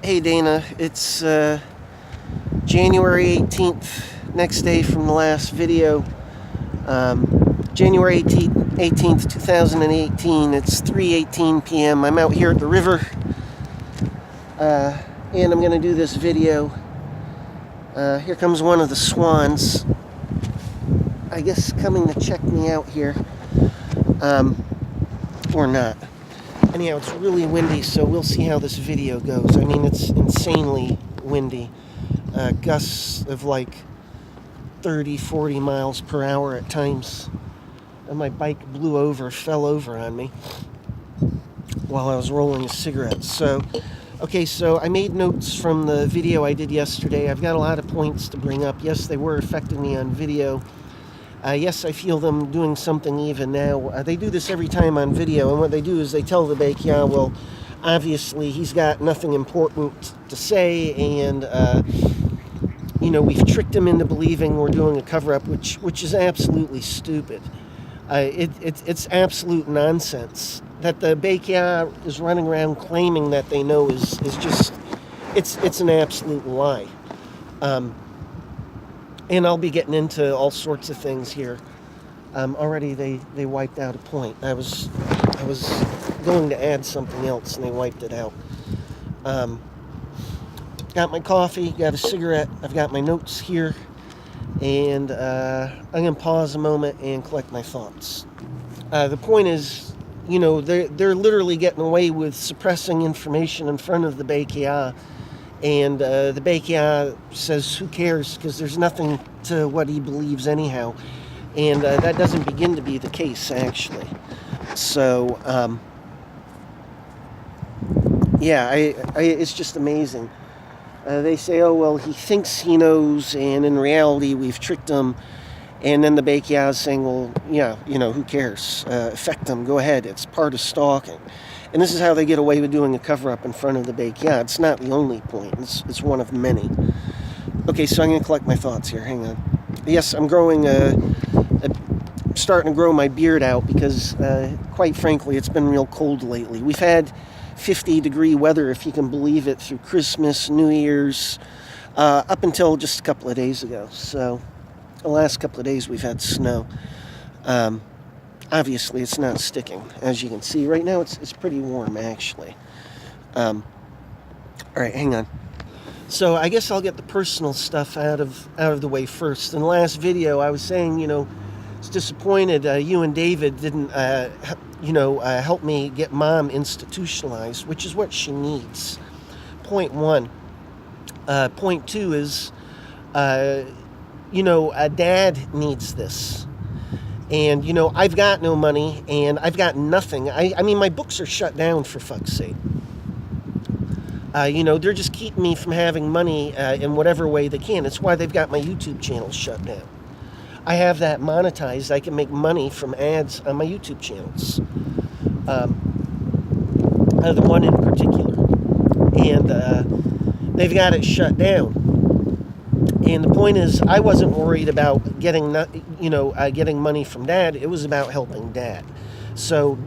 Hey Dana, it's January 18th, next day from the last video. January 18th, 2018, it's 3:18 p.m. I'm out here at the river, and I'm going to do this video. Here comes one of the swans, I guess coming to check me out here, or not. Anyhow, it's really windy, so we'll see how this video goes. I mean, it's insanely windy. Gusts of like 30, 40 miles per hour at times. And my bike fell over on me while I was rolling a cigarette. So I made notes from the video I did yesterday. I've got a lot of points to bring up. Yes, they were affecting me on video. Yes, I feel them doing something even now. They do this every time on video, and what they do is they tell the Baekhyun, well, obviously he's got nothing important to say, and we've tricked him into believing we're doing a cover-up, which is absolutely stupid. It's absolute nonsense that the Baekhyun is running around claiming that they know is just it's an absolute lie. And I'll be getting into all sorts of things here. Already they wiped out a point. I was going to add something else and they wiped it out. Got my coffee, got a cigarette, I've got my notes here, and I'm going to pause a moment and collect my thoughts. The point is, they're literally getting away with suppressing information in front of the Baekhyun. And the Baekhyun says, who cares, because there's nothing to what he believes anyhow. And that doesn't begin to be the case, actually. So, it's just amazing. They say, oh, well, he thinks he knows, and in reality, we've tricked him. And then the Baekhyun is saying, well, who cares? Affect him, go ahead, it's part of stalking. And this is how they get away with doing a cover-up in front of the Baekhyun. It's not the only point. It's one of many. Okay, so I'm going to collect my thoughts here. Hang on. Yes, I'm starting to grow my beard out because, quite frankly, it's been real cold lately. We've had 50-degree weather, if you can believe it, through Christmas, New Year's, up until just a couple of days ago. So the last couple of days we've had snow. Obviously, it's not sticking, as you can see. Right now, it's pretty warm, actually. All right, hang on. So I guess I'll get the personal stuff out of the way first. In the last video, I was saying, I was disappointed you and David didn't, help me get Mom institutionalized, which is what she needs. Point one. Point two is, Dad needs this. And, I've got no money, and I've got nothing. I mean, my books are shut down, for fuck's sake. They're just keeping me from having money in whatever way they can. It's why they've got my YouTube channel shut down. I have that monetized. I can make money from ads on my YouTube channels. The one in particular. And they've got it shut down. And the point is, I wasn't worried about getting money from Dad. It was about helping Dad. So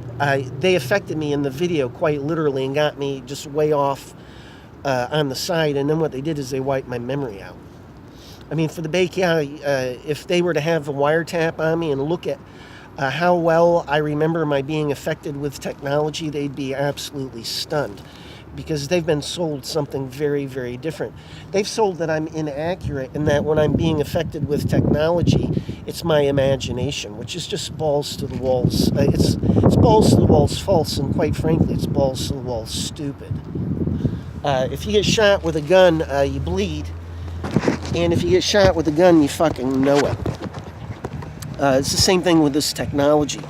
they affected me in the video quite literally and got me just way off on the side. And then what they did is they wiped my memory out. I mean, for the Baekhyun, if they were to have a wiretap on me and look at how well I remember my being affected with technology, they'd be absolutely stunned. Because they've been sold something very, very different. They've sold that I'm inaccurate and that when I'm being affected with technology, it's my imagination, which is just balls to the walls. It's balls to the walls false, and quite frankly, it's balls to the walls stupid. If you get shot with a gun, you bleed. And if you get shot with a gun, you fucking know it. It's the same thing with this technology.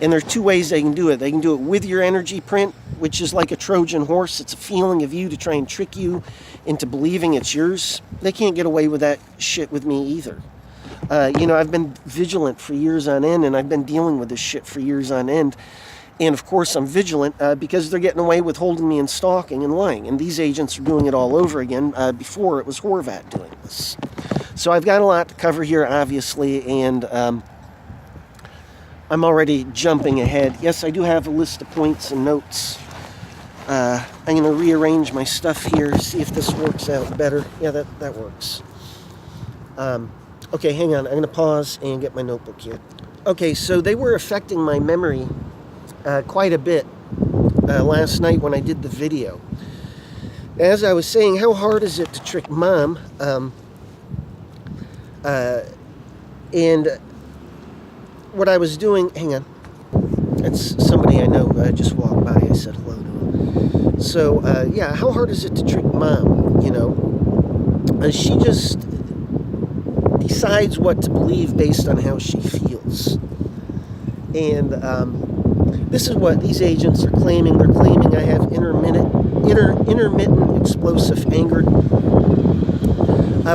And there are two ways they can do it. They can do it with your energy print, which is like a Trojan horse. It's a feeling of you to try and trick you into believing it's yours. They can't get away with that shit with me either. I've been vigilant for years on end, and I've been dealing with this shit for years on end. And of course I'm vigilant because they're getting away with holding me and stalking and lying. And these agents are doing it all over again. Before it was Horvat doing this. So I've got a lot to cover here, obviously, and I'm already jumping ahead. Yes, I do have a list of points and notes. I'm going to rearrange my stuff here, see if this works out better. Yeah, that works. Okay, hang on. I'm going to pause and get my notebook here. Okay, so they were affecting my memory quite a bit last night when I did the video. As I was saying, how hard is it to trick Mom? And what I was doing, hang on. That's somebody I know just walked by. I said hello to him. So, yeah, how hard is it to trick Mom? You know, she just decides what to believe based on how she feels. And this is what these agents are claiming. They're claiming I have intermittent explosive anger,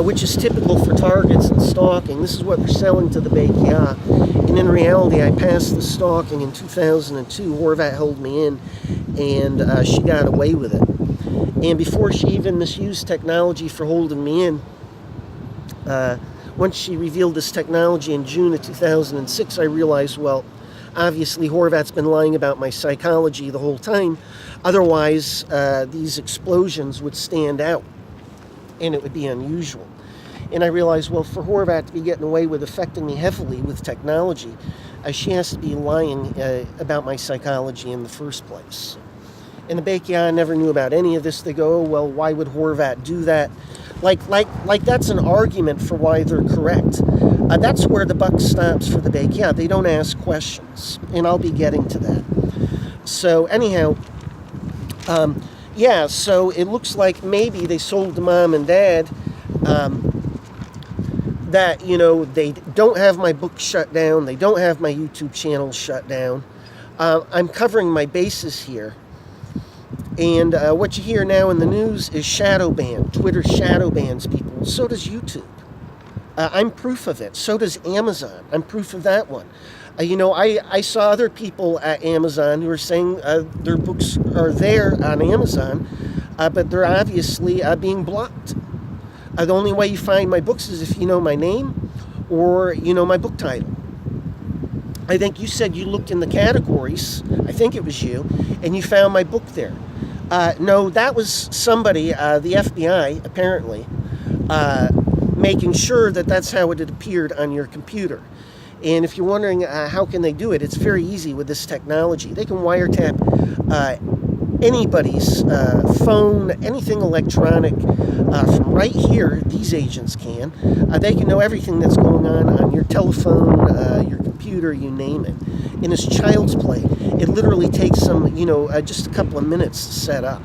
which is typical for targets and stalking. This is what they're selling to the Bekia. And in reality, I passed the stalking in 2002. Horvat held me in, and she got away with it. And before she even misused technology for holding me in, once she revealed this technology in June of 2006, I realized, well, obviously Horvat's been lying about my psychology the whole time. Otherwise, these explosions would stand out, and it would be unusual. And I realized, well, for Horvat to be getting away with affecting me heavily with technology, she has to be lying about my psychology in the first place. And the Bekia never knew about any of this. They go, oh, well, why would Horvat do that? Like that's an argument for why they're correct. That's where the buck stops for the Bekia. They don't ask questions, and I'll be getting to that. So anyhow, yeah, so it looks like maybe they sold to Mom and Dad that, you know, they don't have my book shut down. They don't have my YouTube channel shut down. I'm covering my bases here. And what you hear now in the news is shadow ban. Twitter shadow bans people. So does YouTube. I'm proof of it. So does Amazon. I'm proof of that one. You know, I saw other people at Amazon who are saying their books are there on Amazon, but they're obviously being blocked. The only way you find my books is if you know my name or you know my book title. I think you said you looked in the categories, I think it was you, and you found my book there. No, that was somebody, the FBI, apparently, making sure that that's how it had appeared on your computer. And if you're wondering how can they do it, it's very easy with this technology. They can wiretap anybody's phone, anything electronic from right here. These agents can. They can know everything that's going on your telephone, your computer, you name it. And it's child's play. It literally takes them, you know, just a couple of minutes to set up.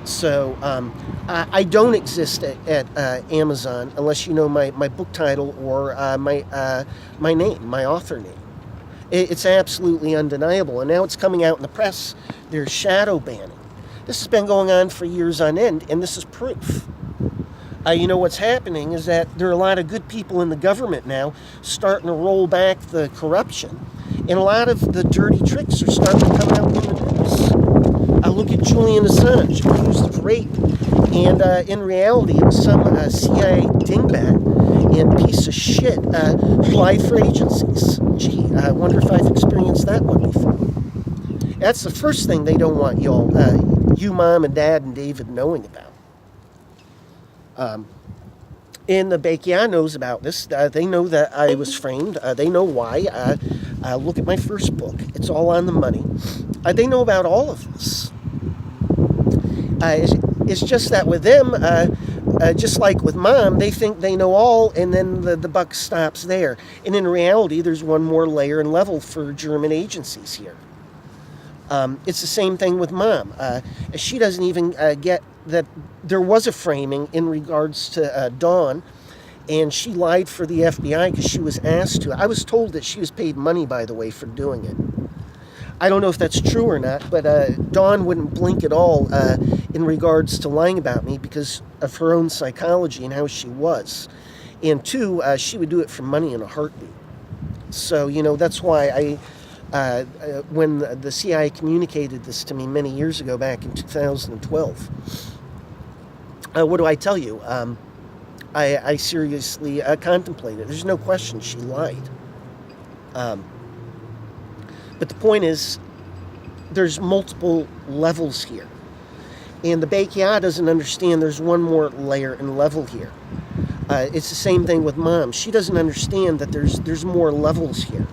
So I don't exist at Amazon unless you know my book title or my name, my author name. It's absolutely undeniable. And now it's coming out in the press. There's shadow banning. This has been going on for years on end, and this is proof. You know, what's happening is that there are a lot of good people in the government now starting to roll back the corruption. And a lot of the dirty tricks are starting to come out in the news. Look at Julian Assange, accused of rape. And in reality, it was some CIA dingbat and piece of shit who lied for agencies. Gee, I wonder if I've experienced that one before. That's the first thing they don't want y'all, you, Mom, and Dad, and David knowing about. And the Bekia knows about this. They know that I was framed. They know why. Look at my first book. It's all on the money. They know about all of this. It's just that with them, just like with Mom, they think they know all, and then the buck stops there. And in reality, there's one more layer and level for German agencies here. It's the same thing with Mom. She doesn't even get that there was a framing in regards to Dawn, and she lied for the FBI because she was asked to. I was told that she was paid money, by the way, for doing it. I don't know if that's true or not, but Dawn wouldn't blink at all in regards to lying about me because of her own psychology and how she was. And two, she would do it for money in a heartbeat. So, you know, that's why when the CIA communicated this to me many years ago, back in 2012, what do I tell you? I seriously contemplated. There's no question she lied. But the point is, there's multiple levels here. And the Bekia doesn't understand there's one more layer and level here. It's the same thing with Mom. She doesn't understand that there's more levels here.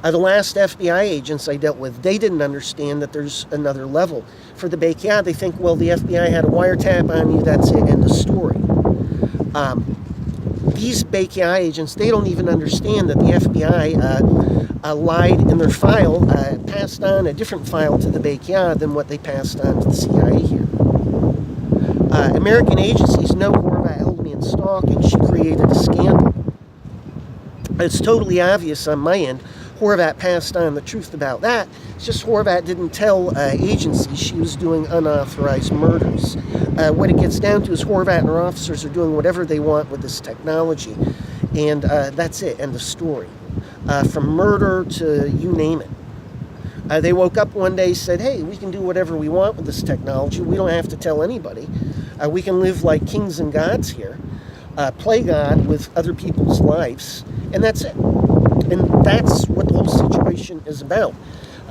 The last FBI agents I dealt with, they didn't understand that there's another level. For the Bekia, they think, well, the FBI had a wiretap on you, that's it, end of story. These Bekia agents, they don't even understand that the FBI lied in their file, passed on a different file to the Bekia than what they passed on to the CIA here. American agencies know Horvat held me in stalking. She created a scandal. It's totally obvious on my end. Horvat passed on the truth about that. It's just Horvat didn't tell agencies she was doing unauthorized murders. What it gets down to is Horvat and her officers are doing whatever they want with this technology. And that's it, end of story. From murder to you name it. They woke up one day and said, hey, we can do whatever we want with this technology. We don't have to tell anybody. We can live like kings and gods here. Play God with other people's lives. And that's it. And that's what the whole situation is about.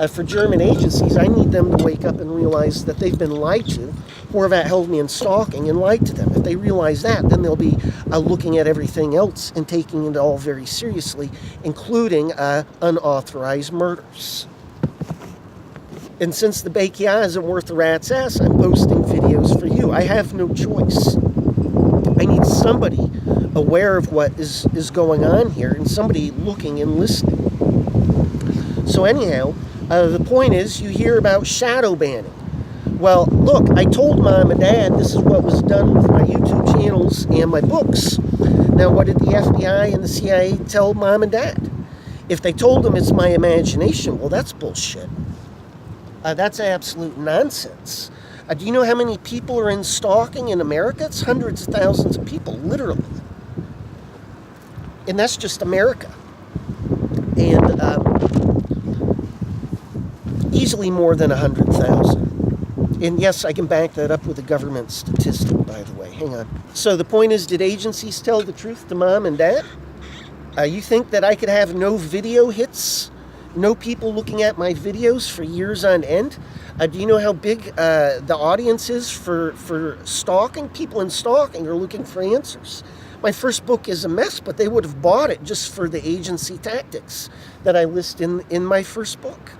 For German agencies, I need them to wake up and realize that they've been lied to. Horvat held me in stalking and lied to them. If they realize that, then they'll be looking at everything else and taking it all very seriously, including unauthorized murders. And since the Bekia isn't worth a rat's ass, I'm posting videos for you. I have no choice. I need somebody aware of what is going on here and somebody looking and listening. So anyhow, the point is you hear about shadow banning. Well, look, I told Mom and Dad this is what was done with my YouTube channels and my books. Now, what did the FBI and the CIA tell Mom and Dad? If they told them it's my imagination, well, that's bullshit. That's absolute nonsense. Do you know how many people are in stalking in America? It's hundreds of thousands of people, literally. And that's just America. And easily more than 100,000. And yes, I can back that up with a government statistic, by the way. Hang on. So the point is, did agencies tell the truth to Mom and Dad? You think that I could have no video hits? No people looking at my videos for years on end? Do you know how big the audience is for stalking? People in stalking are looking for answers. My first book is a mess, but they would have bought it just for the agency tactics that I list in my first book.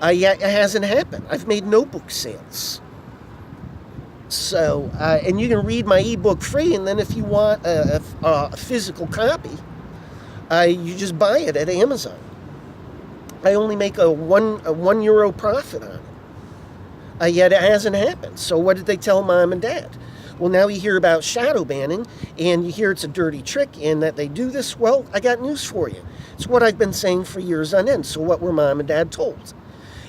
Yet it hasn't happened. I've made no book sales. So, and you can read my ebook free, and then if you want a physical copy, you just buy it at Amazon. I only make a €1 profit on it. Yet it hasn't happened. So what did they tell Mom and Dad? Well, now you hear about shadow banning, and you hear it's a dirty trick, and that they do this. Well, I got news for you. It's what I've been saying for years on end. So what were Mom and Dad told?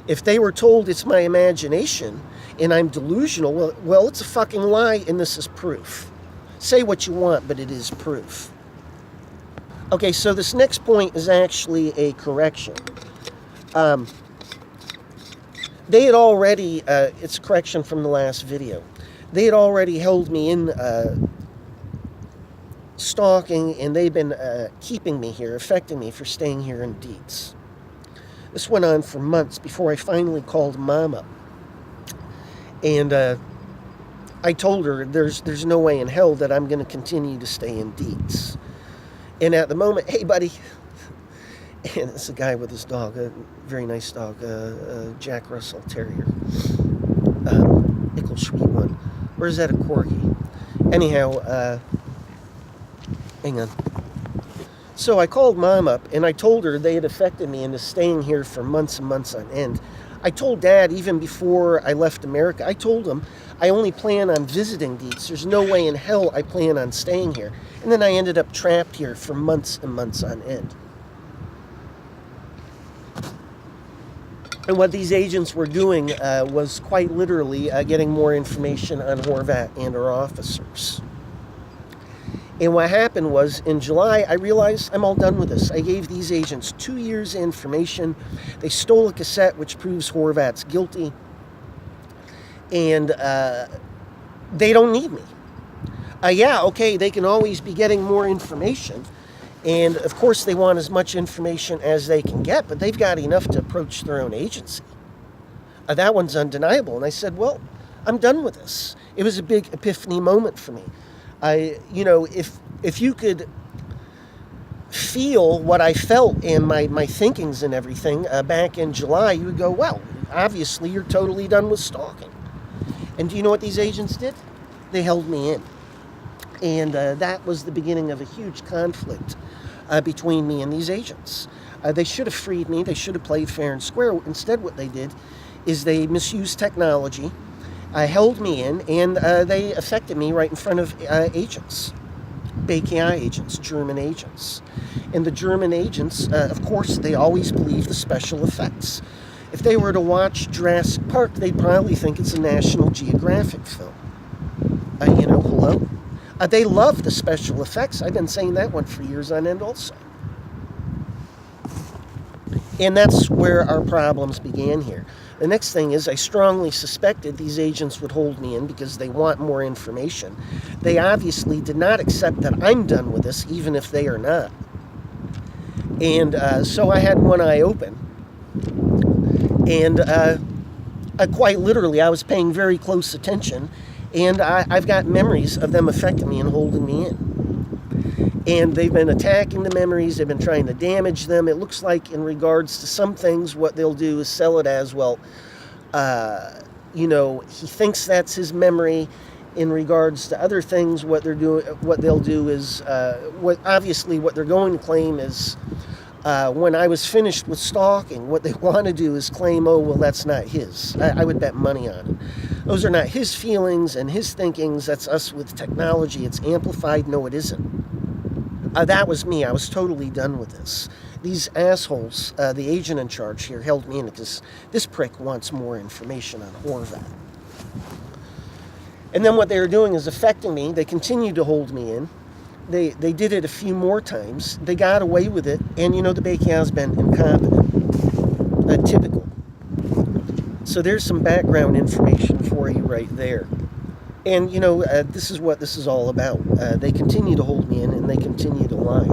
If they were told it's my imagination and I'm delusional, well, it's a fucking lie, and this is proof. Say what you want, but it is proof. Okay, so this next point is actually a correction. They had already, it's a correction from the last video. They had already held me in stalking, and they've been keeping me here, affecting me for staying here in Dietz. This went on for months before I finally called Mom up. And I told her there's no way in hell that I'm going to continue to stay in Dietz. And at the moment, hey, buddy. And it's a guy with his dog, a very nice dog, Jack Russell Terrier. Ickle sweet one. Or is that a corgi? Anyhow, hang on. So I called Mom up, and I told her they had affected me into staying here for months and months on end. I told Dad, even before I left America, I told him I only plan on visiting Dietz. There's no way in hell I plan on staying here. And then I ended up trapped here for months and months on end. And what these agents were doing was quite literally getting more information on Horvat and her officers. And what happened was, in July, I realized I'm all done with this. I gave these agents 2 years of information. They stole a cassette, which proves Horvat's guilty. And they don't need me. Yeah, okay, they can always be getting more information. And of course, they want as much information as they can get, but they've got enough to approach their own agency. That one's undeniable. And I said, well, I'm done with this. It was a big epiphany moment for me. If you could feel what I felt in my thinkings and everything back in July, you would go, well, obviously you're totally done with stalking. And do you know what these agents did? They held me in. And that was the beginning of a huge conflict between me and these agents. They should have freed me. They should have played fair and square. Instead, what they did is they misused technology, held me in, and they affected me right in front of agents, BKI agents, German agents. And the German agents, of course, they always believe the special effects. If they were to watch Jurassic Park, they'd probably think it's a National Geographic film. Hello? They love the special effects. I've been saying that one for years on end also. And that's where our problems began here. The next thing is I strongly suspected these agents would hold me in because they want more information. They obviously did not accept that I'm done with this, even if they are not. And so I had one eye open. And quite literally, I was paying very close attention. And I've got memories of them affecting me and holding me in. And they've been attacking the memories. They've been trying to damage them. It looks like in regards to some things, what they'll do is sell it as, well, he thinks that's his memory. In regards to other things, what they'll do is, what they're going to claim is, when I was finished with stalking, what they want to do is claim, oh, well, that's not his. I would bet money on it. Those are not his feelings and his thinkings. That's us with technology. It's amplified. No, it isn't. That was me. I was totally done with this. These assholes, the agent in charge here, held me in because this prick wants more information on Horvat. And then what they were doing is affecting me. They continued to hold me in. They did it a few more times. They got away with it. And, the BKI has been incompetent. Typical. So there's some background information for you right there. And, this is what this is all about. They continue to hold me in, and they continue to lie.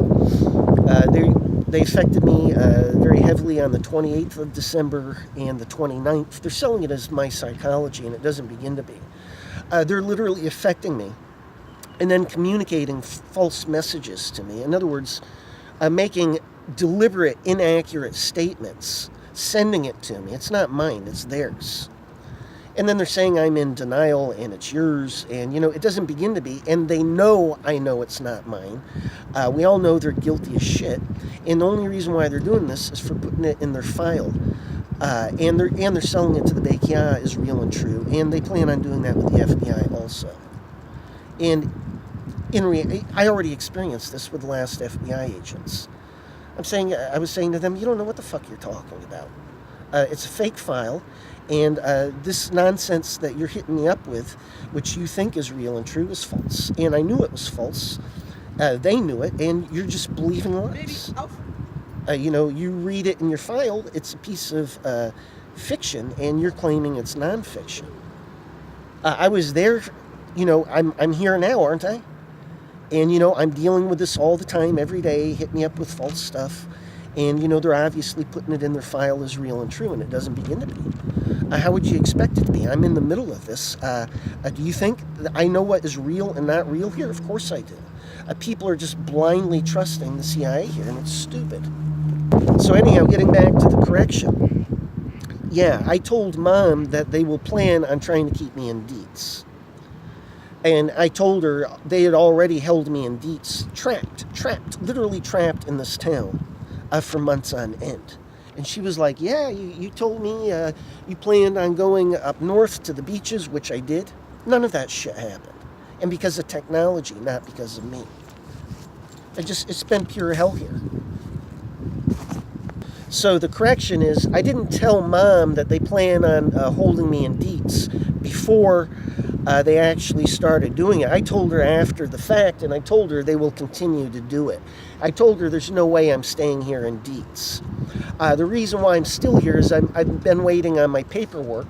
They affected me very heavily on the 28th of December and the 29th. They're selling it as my psychology, and it doesn't begin to be. They're literally affecting me and then communicating false messages to me. In other words, making deliberate, inaccurate statements, sending it to me. It's not mine, it's theirs. And then they're saying I'm in denial and it's yours, and it doesn't begin to be. And they know I know it's not mine. We all know they're guilty as shit. And the only reason why they're doing this is for putting it in their file. And they're selling it to the BKI as real and true. And they plan on doing that with the FBI also. And I already experienced this with the last FBI agents. I was saying to them, you don't know what the fuck you're talking about. It's a fake file. And this nonsense that you're hitting me up with, which you think is real and true, is false. And I knew it was false. They knew it, and you're just believing lies. You read it in your file, it's a piece of fiction, and you're claiming it's nonfiction. I was there, I'm here now, aren't I? And, I'm dealing with this all the time, every day, hit me up with false stuff. And, they're obviously putting it in their file as real and true, and it doesn't begin to be. How would you expect it to be? I'm in the middle of this. Do you think that I know what is real and not real here? Of course I do. People are just blindly trusting the CIA here, and it's stupid. So anyhow, getting back to the correction. Yeah, I told Mom that they will plan on trying to keep me in Dietz. And I told her they had already held me in Dietz, literally trapped in this town for months on end. And she was like, yeah, you told me you planned on going up north to the beaches, which I did. None of that shit happened. And because of technology, not because of me. It's been pure hell here. So the correction is, I didn't tell Mom that they plan on holding me in Dietz before they actually started doing it. I told her after the fact, and I told her they will continue to do it. I told her there's no way I'm staying here in Dietz. The reason why I'm still here is I've been waiting on my paperwork,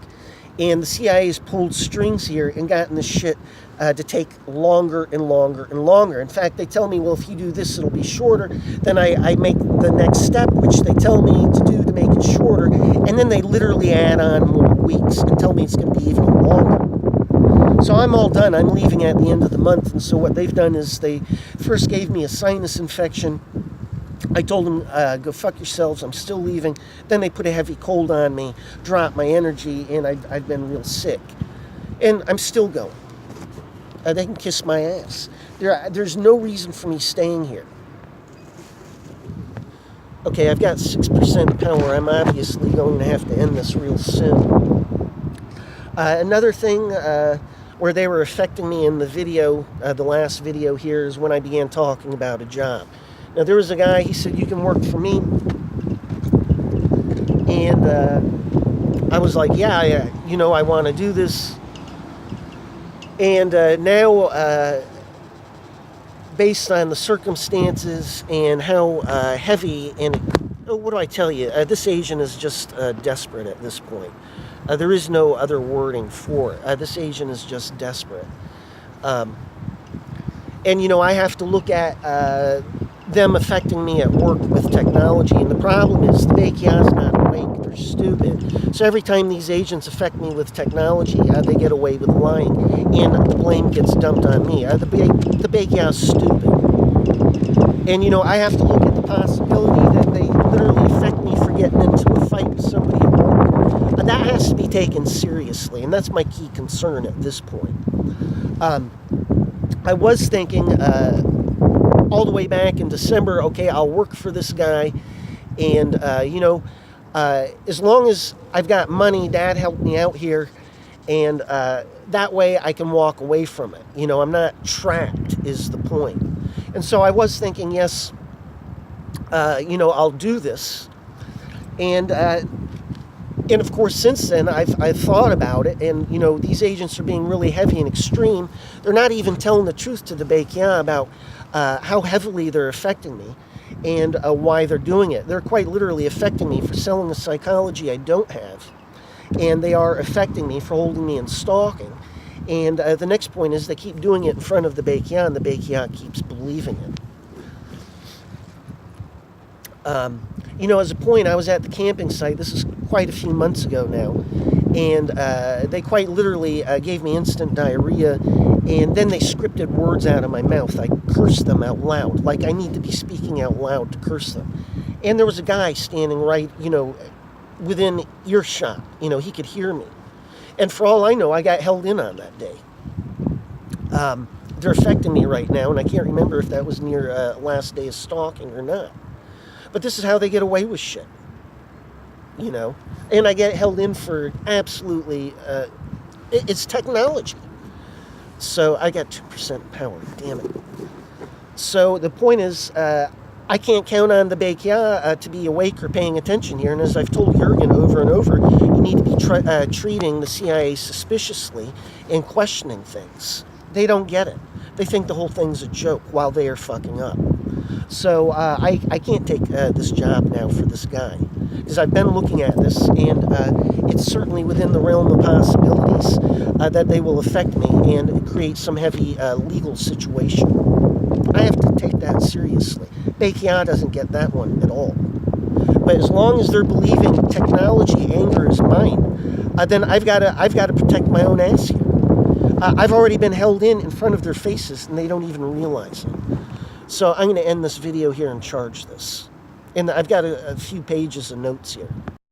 And the CIA has pulled strings here and gotten this shit to take longer and longer and longer. In fact, they tell me, well, if you do this, it'll be shorter. Then I make the next step, which they tell me to do to make it shorter. And then they literally add on more weeks and tell me it's going to be even longer. So I'm all done. I'm leaving at the end of the month. And so what they've done is they first gave me a sinus infection. I told them, go fuck yourselves, I'm still leaving. Then they put a heavy cold on me, dropped my energy, and I've been real sick. And I'm still going. They can kiss my ass. There's no reason for me staying here. Okay, I've got 6% power. I'm obviously going to have to end this real soon. Another thing where they were affecting me in the video, the last video here, is when I began talking about a job. Now, there was a guy, he said, you can work for me. And I was like, yeah, I want to do this. And now, based on the circumstances and how heavy, and what do I tell you? This agent is just desperate at this point. There is no other wording for it. This agent is just desperate. And, I have to look at them affecting me at work with technology. And the problem is the Baekya's not awake. They're stupid. So every time these agents affect me with technology, they get away with lying. And the blame gets dumped on me. The Baekya's stupid. And, I have to look at the possibility that they literally affect me for getting into a fight with somebody at work. That has to be taken seriously. And that's my key concern at this point. I was thinking all the way back in December, okay, I'll work for this guy. And, as long as I've got money, Dad helped me out here. And that way I can walk away from it. I'm not trapped is the point. And so I was thinking, yes, I'll do this. And of course, since then, I've thought about it. And, these agents are being really heavy and extreme. They're not even telling the truth to the Baekya about how heavily they're affecting me and why they're doing it. They're quite literally affecting me for selling a psychology I don't have. And they are affecting me for holding me in stalking. And the next point is they keep doing it in front of the Baekya, and the Baekya keeps believing it. As a point, I was at the camping site. This is quite a few months ago now. And they quite literally gave me instant diarrhea. And then they scripted words out of my mouth. I cursed them out loud, like I need to be speaking out loud to curse them. And there was a guy standing right, within earshot. He could hear me. And for all I know, I got held in on that day. They're affecting me right now, and I can't remember if that was near last day of stalking or not. But this is how they get away with shit. And I get held in for absolutely, it's technology. So I got 2% power, damn it. So the point is, I can't count on the Baekya to be awake or paying attention here. And as I've told Jurgen over and over, you need to be treating the CIA suspiciously and questioning things. They don't get it. They think the whole thing's a joke while they are fucking up. So I can't take this job now for this guy. Because I've been looking at this, and it's certainly within the realm of possibilities that they will affect me and create some heavy legal situation. I have to take that seriously. Baekya doesn't get that one at all. But as long as they're believing technology anger is mine, then I've got to protect my own ass here. I've already been held in front of their faces, and they don't even realize it. So I'm going to end this video here and charge this. And I've got a few pages of notes here.